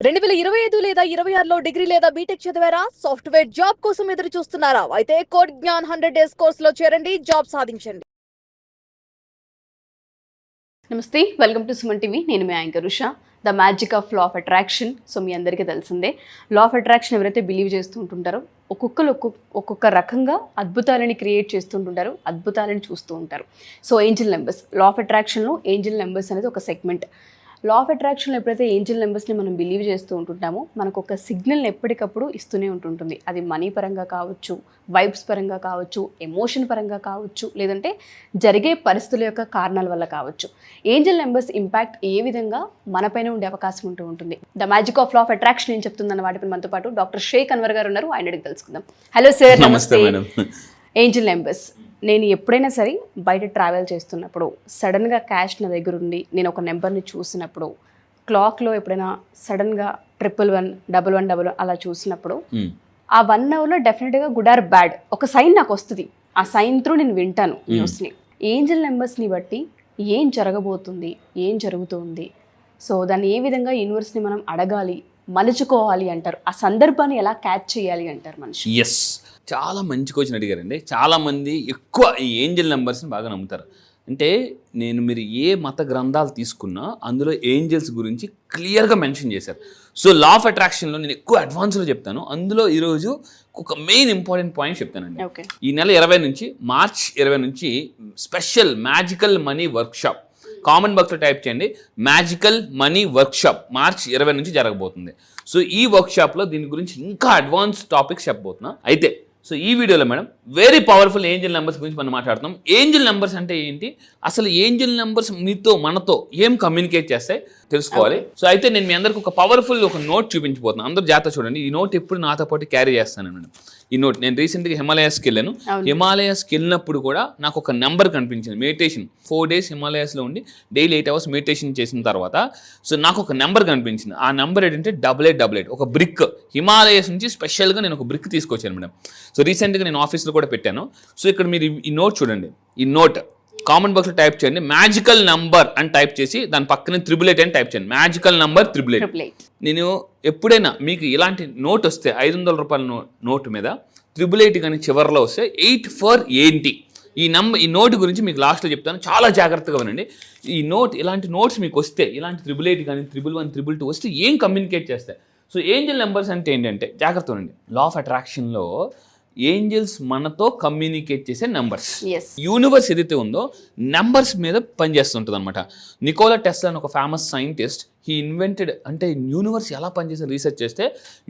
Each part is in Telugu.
2025 లేదా 26లో డిగ్రీ లేదా బీటెక్ చదివారా? సాఫ్ట్‌వేర్ జాబ్ కోసం ఎదురు చూస్తున్నారా? అయితే కోడ్ జ్ఞాన్ 100 డేస్ కోర్సులో చేరండి, జాబ్ సాధించండి. నమస్తే, వెల్కమ్ టు సుమన్ టీవీ. నేను మీ anchor Usha. The magic of law of attraction. So మీ అందరికీ తెలిసిందే, లా ఆఫ్ అట్రాక్షన్ ఎవరైతే బిలీవ్ చేస్తుంటుంటారో ఒక్కొక్కరు ఒక్కొక్క రకంగా అద్భుతాలని క్రియేట్ చేస్తుంటుంటారు, అద్భుతాలని చూస్తూ ఉంటారు. So angel numbers, law of అట్రాక్షన్లో ఏంజిల్ నెంబర్స్ అనేది ఒక సెగ్మెంట్. లా ఆఫ్ అట్రాక్షన్లో ఎప్పుడైతే ఏంజిల్ నెంబర్స్ని మనం బిలీవ్ చేస్తూ ఉంటుంటామో మనకు ఒక సిగ్నల్ని ఎప్పటికప్పుడు ఇస్తూనే ఉంటుంటుంది. అది మనీ పరంగా కావచ్చు, వైబ్స్ పరంగా కావచ్చు, ఎమోషన్ పరంగా కావచ్చు, లేదంటే జరిగే పరిస్థితుల యొక్క కారణాల వల్ల కావచ్చు. ఏంజిల్ నెంబర్స్ ఇంపాక్ట్ ఏ విధంగా మనపైన ఉండే అవకాశం ఉంటుంది. The magic of law of attraction ఏం చెప్తుందన్న వాటిపై మనతో పాటు డాక్టర్ షేక్ అన్వర్ గారు ఉన్నారు. ఆయన అడిగి తెలుసుకుందాం. హలో సార్, నమస్తే. ఏంజిల్ నెంబర్స్, నేను ఎప్పుడైనా సరే బయట ట్రావెల్ చేస్తున్నప్పుడు సడన్గా క్యాష్ నా దగ్గర ఉండి నేను ఒక నెంబర్ని చూసినప్పుడు, క్లాక్లో ఎప్పుడైనా సడన్గా 111, 1111 అలా చూసినప్పుడు ఆ 1 అవర్లో డెఫినెట్గా గుడ్ ఆర్ బ్యాడ్ ఒక సైన్ నాకు వస్తుంది. ఆ సైన్ త్రూ నేను వింటాను న్యూస్ని. ఏంజిల్ నెంబర్స్ని బట్టి ఏం జరగబోతుంది, ఏం జరుగుతుంది, సో దాన్ని ఏ విధంగా యూనివర్స్ని మనం అడగాలి, మలుచుకోవాలి అంటారు, ఆ సందర్భాన్ని ఎలా క్యాచ్ చేయాలి అంటారు మనిషి? ఎస్, చాలా మంచి క్వశ్చన్ అడిగారండి. చాలామంది ఎక్కువ ఈ ఏంజల్ నెంబర్స్ని బాగా నమ్ముతారు. అంటే మీరు ఏ మత గ్రంథాలు తీసుకున్నా అందులో ఏంజల్స్ గురించి క్లియర్గా మెన్షన్ చేశారు. సో లా ఆఫ్ అట్రాక్షన్లో నేను ఎక్కువ అడ్వాన్స్లో చెప్తాను. అందులో ఈరోజు ఒక మెయిన్ ఇంపార్టెంట్ పాయింట్ చెప్తానండి. ఈ నెల 20 నుంచి మార్చ్ 20 నుంచి special magical money workshop, common బాక్స్లో టైప్ చేయండి, మ్యాజికల్ మనీ వర్క్షాప్ మార్చ్ 20 నుంచి జరగబోతుంది. సో ఈ వర్క్షాప్లో దీని గురించి ఇంకా అడ్వాన్స్ టాపిక్స్ చెప్పబోతున్నా. అయితే సో ఈ వీడియోలో madam very powerful angel numbers గురించి మనం మాట్లాడుతున్నాం. ఏంజిల్ నెంబర్స్ అంటే ఏంటి, అసలు ఏంజిల్ నెంబర్స్ మనతో ఏం కమ్యూనికేట్ చేస్తాయి తెలుసుకోవాలి. సో అయితే నేను మీ అందరికి ఒక పవర్ఫుల్ ఒక నోట్ చూపించబోతున్నాను. అందరూ జాగ్రత్త చూడండి. ఈ నోట్ ఎప్పుడు నాతో పాటు క్యారీ చేస్తాను మేడం. ఈ నోట్ నేను రీసెంట్గా హిమాలయాస్కి వెళ్ళాను. హిమాలయాస్కి వెళ్ళినప్పుడు కూడా నాకు ఒక నెంబర్ కనిపించింది. మెడిటేషన్ 4 days హిమాలయాస్లో ఉండి డైలీ 8 hours మెడిటేషన్ చేసిన తర్వాత సో నాకు ఒక నెంబర్ కనిపించింది. ఆ నెంబర్ ఏంటంటే 8888, ఒక బ్రిక్. హిమాలయాస్ నుంచి స్పెషల్గా నేను ఒక బ్రిక్ తీసుకొచ్చాను మేడం. సో రీసెంట్గా నేను ఆఫీస్లో కూడా పెట్టాను. సో ఇక్కడ మీరు ఈ నోట్ చూడండి. ఈ నోట్ కామన్ బాక్స్లో టైప్ చేయండి, మ్యాజికల్ నంబర్ అని టైప్ చేసి దాని పక్కనే 888 అని టైప్ చేయండి. Magical number 888. నేను ఎప్పుడైనా మీకు ఇలాంటి నోట్ వస్తే 500 రూపాయల నోటు మీద 888 కానీ చివరిలో వస్తే 8 for ఏంటి, ఈ నోట్ గురించి మీకు లాస్ట్లో చెప్తాను. చాలా జాగ్రత్తగా వినండి. ఈ నోట్, ఇలాంటి నోట్స్ మీకు వస్తే, ఇలాంటి 888 కానీ 1111, 222 వస్తే ఏం కమ్యూనికేట్ చేస్తాయి. సో ఏంజల్ నెంబర్స్ అంటే ఏంటంటే జాగ్రత్త ఉండండి. లా ఆఫ్ అట్రాక్షన్లో ఏంజల్స్ మనతో కమ్యూనికేట్ చేసే నెంబర్స్. యూనివర్స్ ఏదైతే ఉందో నెంబర్స్ మీద పనిచేస్తుంటుంది అనమాట. నికోలా టెస్లా అని ఒక ఫేమస్ సైంటిస్ట్, హీ ఇన్వెంటెడ్, అంటే యూనివర్స్ ఎలా పనిచేసే రీసెర్చ్ చేస్తే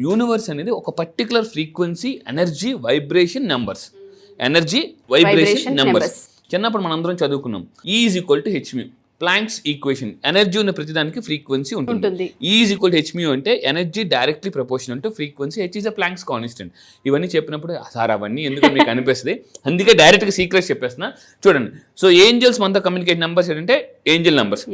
యూనివర్స్ అనేది ఒక particular frequency, energy, vibration numbers. Energy, vibration numbers. చిన్నప్పుడు మనందరం చదువుకున్నాం. E = hν, planks equation. Energy ఉన్న ప్రతిదానికి ఫ్రీక్వెన్సీ ఉంటుంది. E = hν అంటే energy directly proportional to frequency, h is a planks constant. ఇవన్నీ చెప్పినప్పుడు సార్ అవన్నీ ఎందుకు మీకు అనిపిస్తుంది, అందుకే డైరెక్ట్గా సీక్రెట్స్ చెప్పేస్తున్నా. చూడండి. సో ఏంజల్స్ మనతో కమ్యూనికేట్ నెంబర్స్ ఏంటంటే ఏంజల్ నెంబర్స్.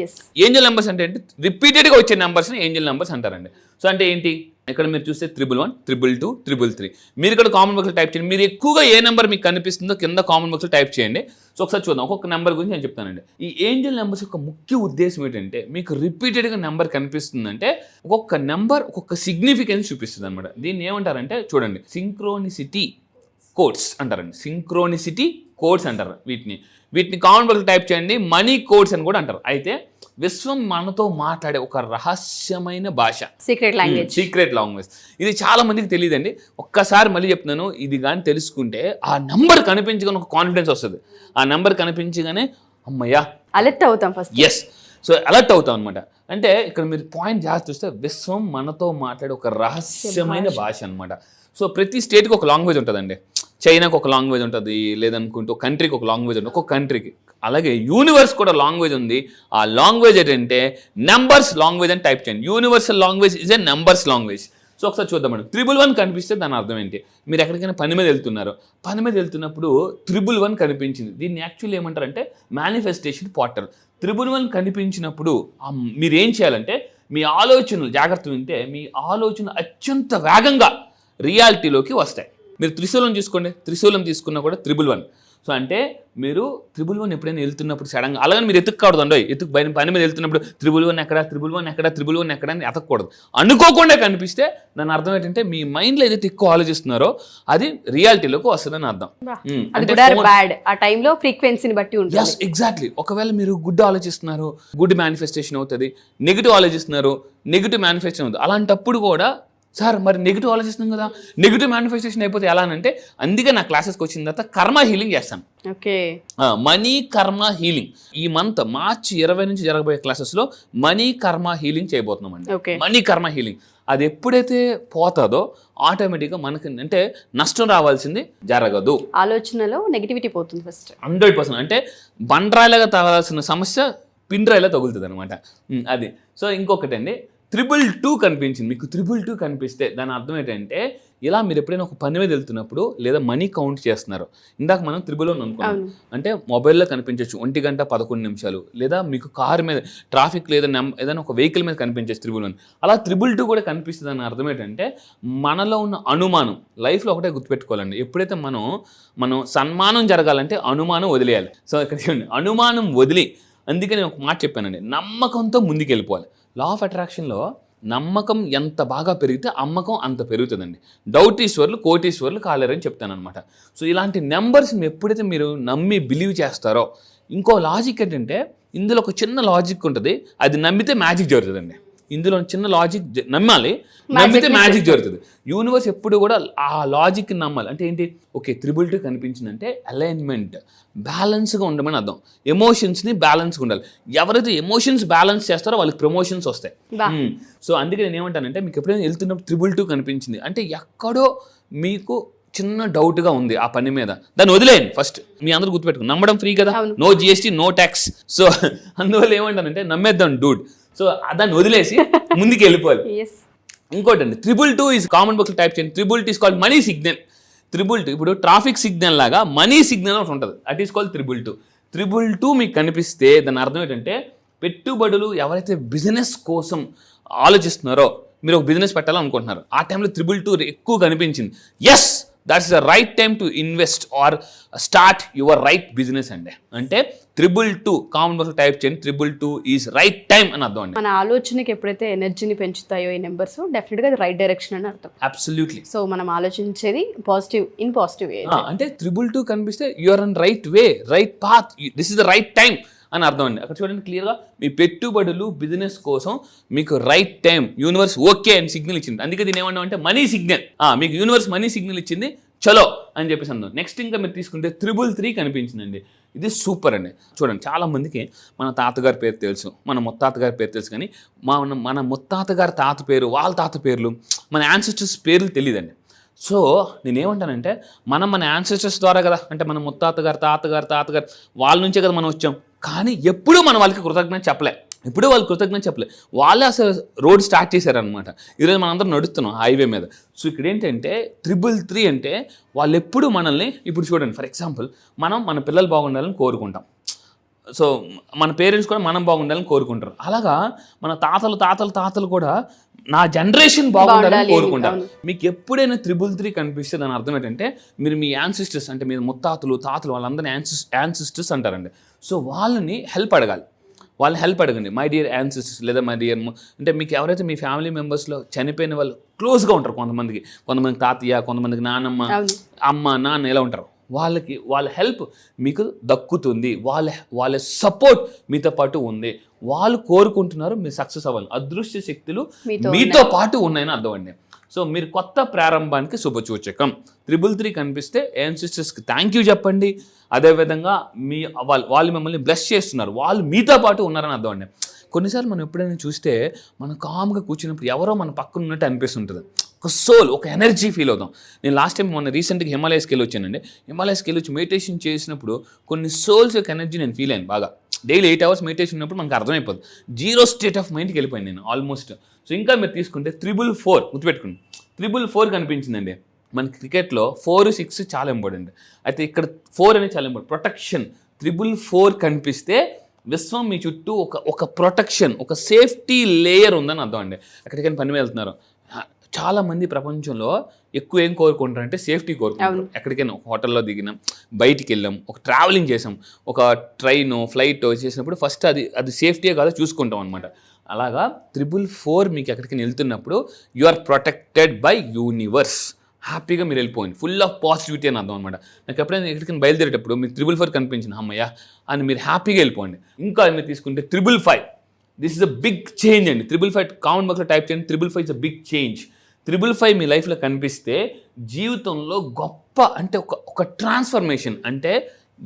ఏంజల్ నెంబర్స్ అంటే రిపీటెడ్గా వచ్చే నెంబర్స్ని ఏంజల్ నెంబర్స్ అంటారండి. సో అంటే ఏంటి, ఇక్కడ మీరు చూస్తే 111, 222, 333. మీరు ఇక్కడ కామన్ బాక్స్లో టైప్ చేయండి. మీరు ఎక్కువగా ఏ నెంబర్ మీకు కనిపిస్తుందో కింద కామన్ బాక్స్లో టైప్ చేయండి. సో ఒకసారి చూద్దాం. ఒక్కొక్క నెంబర్ గురించి నేను చెప్తానండి. ఈ ఏంజల్ నెంబర్స్ యొక్క ముఖ్య ఉద్దేశం ఏంటంటే, మీకు రిపీటెడ్గా నెంబర్ కనిపిస్తుందంటే ఒక్కొక్క నెంబర్ ఒక్కొక్క సిగ్నిఫికెన్స్ చూపిస్తుంది అనమాట. దీన్ని ఏమంటారంటే చూడండి, సింక్రోనిసిటీ కోడ్స్ అంటారండి. సింక్రోనిసిటీ కోడ్స్ అంటారు వీటిని కామన్ బాక్స్లో టైప్ చేయండి. మనీ కోడ్స్ అని కూడా అంటారు. అయితే విశ్వం మనతో మాట్లాడే ఒక రహస్యమైన భాష, సీక్రెట్ లాంగ్వేజ్. ఇది చాలా మందికి తెలియదండి. ఒక్కసారి మళ్ళీ చెప్తున్నాను, ఇది కానీ తెలుసుకుంటే ఆ నెంబర్ కనిపించగానే ఒక కాన్ఫిడెన్స్ వస్తుంది. ఆ నెంబర్ కనిపించగానే అమ్మయ్యా అలర్ట్ అవుతాం ఫస్ట్. ఎస్, సో అలర్ట్ అవుతాం అనమాట. అంటే ఇక్కడ మీరు పాయింట్ జాగ్రత్త చూస్తే విశ్వం మనతో మాట్లాడే ఒక రహస్యమైన భాష అనమాట. సో ప్రతి స్టేట్కి ఒక లాంగ్వేజ్ ఉంటుందండి. చైనాకు ఒక లాంగ్వేజ్ ఉంటుంది, లేదనుకుంటే ఒక కంట్రీకి ఒక లాంగ్వేజ్ ఉంటుంది, ఒక్కొక్క కంట్రీకి. అలాగే యూనివర్స్ కూడా లాంగ్వేజ్ ఉంది. ఆ లాంగ్వేజ్ ఏంటంటే నెంబర్స్ లాంగ్వేజ్ అని టైప్ చేయండి. Universal language is a numbers language. So ఒకసారి చూద్దాం మేడం. 311 కనిపిస్తే దాని అర్థం ఏంటి, మీరు ఎక్కడికైనా పని మీద వెళ్తున్నప్పుడు 311 కనిపించింది. దీన్ని యాక్చువల్లీ ఏమంటారంటే మేనిఫెస్టేషన్ పోర్టల్. 311 కనిపించినప్పుడు మీరు ఏం చేయాలంటే, మీ ఆలోచనలు జాగ్రత్త వింటే మీ ఆలోచనలు అత్యంత వేగంగా రియాలిటీలోకి వస్తాయి. మీరు త్రిశూలం చూసుకోండి, త్రిశూలం తీసుకున్నా కూడా 311. సో అంటే మీరు 111 ఎప్పుడైనా వెళ్తున్నప్పుడు సడన్గా అలాగని మీరు ఎత్తుక్కూడదు అండి, పని మీద వెళ్తున్నప్పుడు 111 ఎక్కడ 111 ఎక్కడ అని ఎతకూడదు. అనుకోకుండా కనిపిస్తే దాని అర్థం ఏంటంటే మీ మైండ్లో ఏదైతే ఎక్కువ ఆలోచిస్తున్నారో అది రియాలిటీలోకి వస్తుందని అర్థం. ఆ టైంలో ఫ్రీక్వెన్సీని బట్టి ఉంటుంది. ఎగ్జాక్ట్లీ. ఒకవేళ మీరు గుడ్ ఆలోచిస్తున్నారు, గుడ్ మేనిఫెస్టేషన్ అవుతుంది. నెగిటివ్ ఆలోచిస్తున్నారు, నెగిటివ్ మేనిఫెస్టేషన్ అవుతుంది. అలాంటప్పుడు కూడా సార్ మరి నెగిటివ్ ఆలోచిస్తున్నాం కదా, నెగిటివ్ మేనిఫెస్టేషన్ అయిపోతే ఎలా అంటే, అందుకే నా క్లాసెస్కి వచ్చిన తర్వాత కర్మ హీలింగ్ చేస్తాను. ఓకే, మనీ కర్మ హీలింగ్ ఈ మంత్ మార్చి 20 నుంచి జరగబోయే క్లాసెస్లో మనీ కర్మ హీలింగ్ చేయబోతున్నాం అండి. మనీ కర్మ హీలింగ్ అది ఎప్పుడైతే పోతుందో ఆటోమేటిక్గా మనకి అంటే నష్టం రావాల్సింది జరగదు. ఆలోచనలో నెగిటివిటీ పోతుంది ఫస్ట్ 100%. అంటే బండరాయిలాగా తగలాల్సిన సమస్య పిండ్రాయిలా తగులుతుంది అనమాట అది. సో ఇంకొకటి అండి, 222 కనిపించింది మీకు. 222 కనిపిస్తే దాని అర్థం ఏంటంటే, ఇలా మీరు ఎప్పుడైనా ఒక పని మీద వెళ్తున్నప్పుడు లేదా మనీ కౌంట్ చేస్తున్నారు, ఇందాక మనం 111 అనుకున్నాం అంటే మొబైల్లో కనిపించవచ్చు 1:11 లేదా మీకు కారు మీద ట్రాఫిక్ లేదా ఏదైనా ఒక వెహికల్ మీద కనిపించచ్చు 311. అలా 222 కూడా కనిపిస్తుంది అని అర్థం ఏంటంటే, మనలో ఉన్న అనుమానం లైఫ్లో ఒకటే గుర్తుపెట్టుకోవాలండి. ఎప్పుడైతే మనం సన్మానం జరగాలంటే అనుమానం వదిలేయాలి. సో ఇక్కడ చూడండి, అనుమానం వదిలి, అందుకే నేను ఒక మాట చెప్పానండి, నమ్మకంతో ముందుకు వెళ్ళిపోవాలి. లా ఆఫ్ అట్రాక్షన్లో నమ్మకం ఎంత బాగా పెరిగితే అమ్మకం అంత పెరుగుతుందండి. డౌటీశ్వర్లు కోటీశ్వర్లు కాలేరని చెప్తానమాట. సో ఇలాంటి నెంబర్స్ని ఎప్పుడైతే మీరు నమ్మి బిలీవ్ చేస్తారో, ఇంకో లాజిక్ ఏంటంటే, ఇందులో ఒక చిన్న లాజిక్ ఉంటుంది, అది నమ్మితే మ్యాజిక్ జరుగుతుందండి. ఇందులో చిన్న లాజిక్ నమ్మాలి, నమ్మితే మ్యాజిక్ జరుగుతుంది. యూనివర్స్ ఎప్పుడు కూడా ఆ లాజిక్ నమ్మాలి. అంటే ఏంటి, ఓకే 222 కనిపించిందంటే అలైన్మెంట్ బ్యాలెన్స్గా ఉండమని అర్థం. ఎమోషన్స్ని బ్యాలెన్స్గా ఉండాలి. ఎవరైతే ఎమోషన్స్ బ్యాలెన్స్ చేస్తారో వాళ్ళకి ప్రమోషన్స్ వస్తాయి. సో అందుకే నేను ఏమంటానంటే, మీకు ఎప్పుడైనా వెళ్తున్నప్పుడు 222 కనిపించింది అంటే ఎక్కడో మీకు చిన్న డౌట్గా ఉంది ఆ పని మీద, దాన్ని వదిలేయండి. ఫస్ట్ మీ అందరూ గుర్తుపెట్టుకుని, నమ్మడం ఫ్రీ కదా, no GST no tax. So అందువల్ల ఏమంటానంటే నమ్మేద్దాం డూడ్. సో దాన్ని వదిలేసి ముందుకు వెళ్ళిపోవాలి. ఇంకోటండి, 222 ఈజ్ కామన్ బాక్స్ టైప్ చేయండి. 222 ఈజ్ కాల్డ్ మనీ సిగ్నల్. 222 ఇప్పుడు ట్రాఫిక్ సిగ్నల్ లాగా మనీ సిగ్నల్ ఒకటి ఉంటుంది, అట్ ఈస్ కాల్డ్ 222. 222 మీకు కనిపిస్తే దాని అర్థం ఏంటంటే, పెట్టుబడులు ఎవరైతే బిజినెస్ కోసం ఆలోచిస్తున్నారో, మీరు ఒక బిజినెస్ పెట్టాలనుకుంటున్నారు, ఆ టైంలో 222 ఎక్కువ కనిపించింది. Yes, that's the right time to invest or start your right business అండి. అంటే 222 కామన్ బాక్స్ టైప్ చేయండి, 222 ఈజ్ రైట్ టైం అని అర్థం అండి. మన ఆలోచనకి ఎప్పుడైతే ఎనర్జీని పెంచుతాయో ఈ నెంబర్స్, డెఫినెట్గా అది రైట్ డైరెక్షన్ అని అర్థం. అబ్సల్యూట్లీ. సో మనం ఆలోచించేది పాజిటివ్ వే. అంటే 222 కనిపిస్తే you're on right way, right path, this is the right time అని అర్థం అండి. అక్కడ చూడండి క్లియర్గా, మీ పెట్టుబడులు బిజినెస్ కోసం మీకు రైట్ టైం యూనివర్స్ ఓకే అని సిగ్నల్ ఇచ్చింది. అందుకే దీని ఏమన్నా అంటే మనీ సిగ్నల్. మీకు యూనివర్స్ మనీ సిగ్నల్ ఇచ్చింది, చలో అని చెప్పేసి అందాం. నెక్స్ట్ ఇంకా మీరు తీసుకుంటే 333 కనిపించిందండి. ఇది సూపర్ అండి. చూడండి, చాలా మందికి మన తాతగారి పేరు తెలుసు, మన ముత్తాతగారి పేరు తెలుసు, కానీ మన ముత్తాతగారి తాత పేరు, వాళ్ళ తాత పేర్లు, మన యాన్సిస్టర్స్ పేర్లు తెలియదండి. సో నేనేమంటానంటే, మన యాన్సిస్టర్స్ ద్వారా కదా, అంటే మన ముత్తాతగారు తాతగారు వాళ్ళ నుంచే కదా మనం వచ్చాం, కానీ ఎప్పుడూ మనం వాళ్ళకి కృతజ్ఞత చెప్పలే. వాళ్ళే అసలు రోడ్ స్టార్ట్ చేశారనమాట. ఈరోజు మనందరం నడుస్తున్నాం హైవే మీద. సో ఇక్కడ ఏంటంటే 333 అంటే వాళ్ళు ఎప్పుడు మనల్ని, ఇప్పుడు చూడండి ఫర్ ఎగ్జాంపుల్, మన పిల్లలు బాగుండాలని కోరుకుంటాం. సో మన పేరెంట్స్ కూడా మనం బాగుండాలని కోరుకుంటారు. అలాగా మన తాతలు కూడా నా జనరేషన్ బాగుండాలని కోరుకుంటారు. మీకు ఎప్పుడైనా 333 కనిపిస్తే దాని అర్థం ఏంటంటే, మీరు మీ యాన్సిస్టర్స్, అంటే మీరు ముత్తాతలు వాళ్ళందరినీ యాన్సిస్టర్స్ అంటారండి. సో వాళ్ళని హెల్ప్ అడగండి. మై డియర్ యాన్సిస్టర్స్ లేదా మై డియర్, అంటే మీకు ఎవరైతే మీ ఫ్యామిలీ మెంబర్స్లో చనిపోయిన వాళ్ళు క్లోజ్గా ఉంటారు, కొంతమందికి తాతయ్య, కొంతమందికి నానమ్మ, అమ్మ, నాన్న ఇలా ఉంటారు, వాళ్ళ హెల్ప్ మీకు దక్కుతుంది. వాళ్ళ సపోర్ట్ మీతో పాటు ఉంది. వాళ్ళు కోరుకుంటున్నారు మీరు సక్సెస్ అవ్వాలి. అదృశ్య శక్తులు మీతో పాటు ఉన్నాయని అర్థం అండి. సో మీరు కొత్త ప్రారంభానికి శుభసూచకం. 333 కనిపిస్తే యాన్సిస్టర్స్కి థ్యాంక్ యూ చెప్పండి. అదేవిధంగా వాళ్ళు మిమ్మల్ని బ్లెస్ చేస్తున్నారు, వాళ్ళు మీతో పాటు ఉన్నారని అర్థం అండి. కొన్నిసార్లు మనం ఎప్పుడైనా చూస్తే మనం కామ్గా కూర్చున్నప్పుడు ఎవరో మన పక్కన ఉన్నట్టు అనిపిస్తుంటుంది. ఒక సోల్, ఒక ఎనర్జీ ఫీల్ అవుతాం. నేను లాస్ట్ టైం రీసెంట్గా హిమాలయస్కి వెళ్ళి వచ్చానండి. హిమాలయస్కి వెళ్ళి వచ్చి మెడిటేషన్ చేసినప్పుడు కొన్ని సోల్స్ యొక్క ఎనర్జీ నేను ఫీల్ అయ్యాను బాగా. డైలీ 8 hours మెడిటేషన్ ఉన్నప్పుడు మనకు అర్థమైపోతుంది. 0 స్టేట్ ఆఫ్ మైండ్కి వెళ్ళిపోయాను నేను ఆల్మోస్ట్. సో ఇంకా మీరు తీసుకుంటే 444 గుర్తుపెట్టుకోండి, 444 కనిపించిందండి. మన క్రికెట్లో 4, 6 చాలా ఇంపార్టెంట్. అయితే ఇక్కడ 4 అనేది చాలా ఇంపార్టెంట్, ప్రొటెక్షన్. 444 కనిపిస్తే విశ్వం మీ చుట్టూ ఒక ప్రొటెక్షన్, ఒక సేఫ్టీ లేయర్ ఉందని అర్థం అండి. ఎక్కడికైనా పని వెళ్తున్నారు, చాలా మంది ప్రపంచంలో ఎక్కువ ఏం కోరుకుంటారంటే సేఫ్టీ కోరుకుంటారు. ఎక్కడికైనా హోటల్లో దిగినాం, బయటికి వెళ్ళాం, ఒక ట్రావెలింగ్ చేసాం, ఒక ట్రైన్ ఫ్లైట్ చేసినప్పుడు ఫస్ట్ అది సేఫ్టీయే కాదో చూసుకుంటాం అనమాట. అలాగా 444 మీకు ఎక్కడికి వెళ్తున్నప్పుడు you are protected by universe. హ్యాపీగా మీరు వెళ్ళిపోయింది, ఫుల్ ఆఫ్ పాజిటివిటీ అని అర్థం అనమాట. నాకు ఎప్పుడైనా ఎక్కడికైనా బయలుదేరేటప్పుడు మీకు 444 కనిపించింది, అమ్మయ్య అని మీరు హ్యాపీగా వెళ్ళిపోండి. ఇంకా మీరు తీసుకుంటే 555, this is a big change అండి. 555 కామెంట్ బాక్స్లో టైప్ చేయండి, 555 ఇస్ అ బిగ్ చేంజ్. 555 మీ లైఫ్లో కనిపిస్తే జీవితంలో గొప్ప అంటే ఒక ట్రాన్స్ఫర్మేషన్. అంటే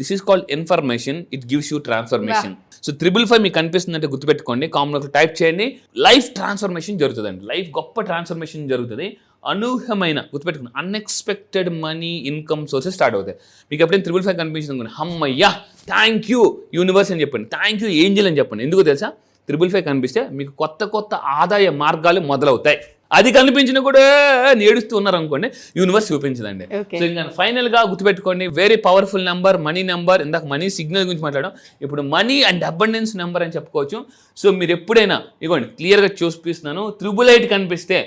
this is called information, it gives you transformation. So 555 మీకు కనిపిస్తుందంటే గుర్తుపెట్టుకోండి, కామెంట్ బాక్స్లో టైప్ చేయండి. లైఫ్ ట్రాన్స్ఫర్మేషన్ జరుగుతుందండి, లైఫ్ గొప్ప ట్రాన్స్ఫర్మేషన్ జరుగుతుంది. అనూహ్యమైన గుర్తుపెట్టుకుని unexpected money income sources start అవుతాయి. మీకు ఎప్పుడైనా 555 కనిపించింది అనుకోండి, అమ్మయ్యా థ్యాంక్ యూ యూనివర్స్ అని చెప్పండి, థ్యాంక్ యూ ఏంజల్ అని చెప్పండి. ఎందుకు తెలుసా? 555 కనిపిస్తే మీకు కొత్త ఆదాయ మార్గాలు మొదలవుతాయి. అది కనిపించిన కూడా నేడుస్తూ ఉన్నారు అనుకోండి, యూనివర్స్ చూపించదండి. సో ఇంకా ఫైనల్గా గుర్తుపెట్టుకోండి, very powerful number money number. ఇందాక మనీ సిగ్నల్ గురించి మాట్లాడడం, ఇప్పుడు మనీ అండ్ అబండెన్స్ నెంబర్ అని చెప్పుకోవచ్చు. సో మీరు ఎప్పుడైనా ఇవ్వండి క్లియర్గా చూపిస్తున్నాను, 888 కనిపిస్తే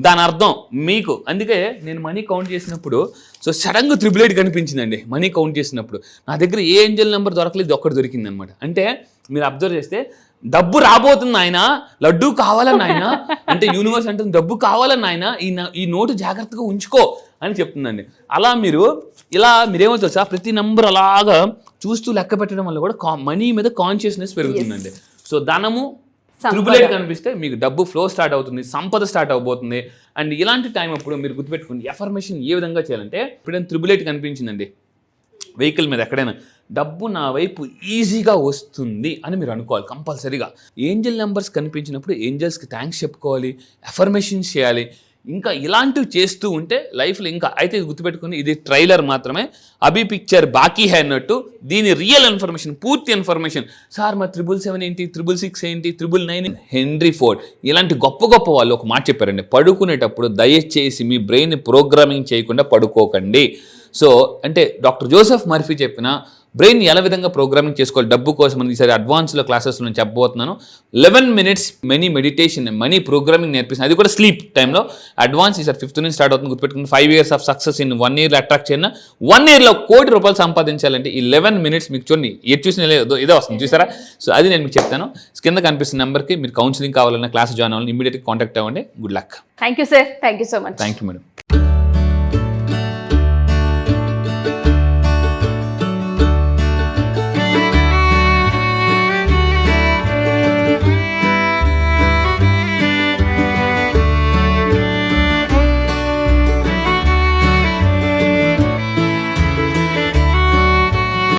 దాని అర్థం మీకు. అందుకే నేను మనీ కౌంట్ చేసినప్పుడు సో సడన్గా 888 కనిపించిందండి. మనీ కౌంట్ చేసినప్పుడు నా దగ్గర ఏ ఏంజల్ నెంబర్ దొరకలేదు, ఒక్కటి దొరికింది అనమాట. అంటే మీరు అబ్జర్వ్ చేస్తే డబ్బు రాబోతుంది ఆయన, లడ్డూ కావాలని ఆయన అంటే యూనివర్స్ అంటే డబ్బు కావాలని ఆయన ఈ నోటు జాగ్రత్తగా ఉంచుకో అని చెప్తుందండి. అలా మీరేమో తెలుసా, ప్రతి నెంబర్ అలాగా చూస్తూ లెక్క పెట్టడం వల్ల కూడా మనీ మీద కాన్షియస్నెస్ పెరుగుతుందండి. సో ధనము 888 కనిపిస్తే మీకు డబ్బు ఫ్లో స్టార్ట్ అవుతుంది, సంపద స్టార్ట్ అవబోతుంది. అండ్ ఇలాంటి టైం అప్పుడు మీరు గుర్తుపెట్టుకోండి, ఎఫర్మేషన్ ఏ విధంగా చేయాలంటే, ఎప్పుడైనా 888 కనిపించిందండి వెహికల్ మీద ఎక్కడైనా, డబ్బు నా వైపు ఈజీగా వస్తుంది అని మీరు అనుకోవాలి కంపల్సరీగా. ఏంజల్ నెంబర్స్ కనిపించినప్పుడు ఏంజల్స్కి థ్యాంక్స్ చెప్పుకోవాలి, ఎఫర్మేషన్స్ చేయాలి. ఇంకా ఇలాంటివి చేస్తూ ఉంటే లైఫ్లో ఇంకా అయితే గుర్తుపెట్టుకుని, ఇది ట్రైలర్ మాత్రమే, అభి పిక్చర్ బాకీ హై అన్నట్టు. దీని రియల్ ఇన్ఫర్మేషన్, పూర్తి ఇన్ఫర్మేషన్, సార్ మా 777 ఏంటి, 666 ఏంటి, 999 హెన్రీ ఫోర్డ్ ఇలాంటి గొప్ప వాళ్ళు ఒక మాట చెప్పారండి, పడుకునేటప్పుడు దయచేసి మీ బ్రెయిన్ ప్రోగ్రామింగ్ చేయకుండా పడుకోకండి. సో అంటే డాక్టర్ జోసెఫ్ మర్ఫీ చెప్పిన బ్రెయిన్ ఎలా విధంగా ప్రోగ్రామింగ్ చేసుకోవాలి డబ్బు కోసం అని ఈసారి అడ్వాన్స్లో క్లాసెస్లో నేను చెప్పబోతున్నాను. 11 minutes money meditation, money programming నేర్పిస్తాను, అది కూడా స్లీప్ టైంలో. అడ్వాన్స్ ఈసారి 5th నుంచి స్టార్ట్ అవుతుంది. గుర్తుపెట్టుకుని 5 years of success in 1 year attract చేయను. 1 yearలో ₹1 కోటి సంపాదించాలంటే ఈ 11 minutes మీకు చూడండి, ఎటు చూసిన ఇదే వస్తుంది చూసారా. సో అది నేను మీకు చెప్తాను. కింద కనిపిస్తున్న నెంబర్కి మీరు కౌన్సిలింగ్ కావాలన్నా, క్లాస్ జాయిన్ అవ్వాలని ఇమీడియట్గా కాంటాక్ట్ అవ్వండి. Good luck. Thank you sir, thank you so much. Thank you madam.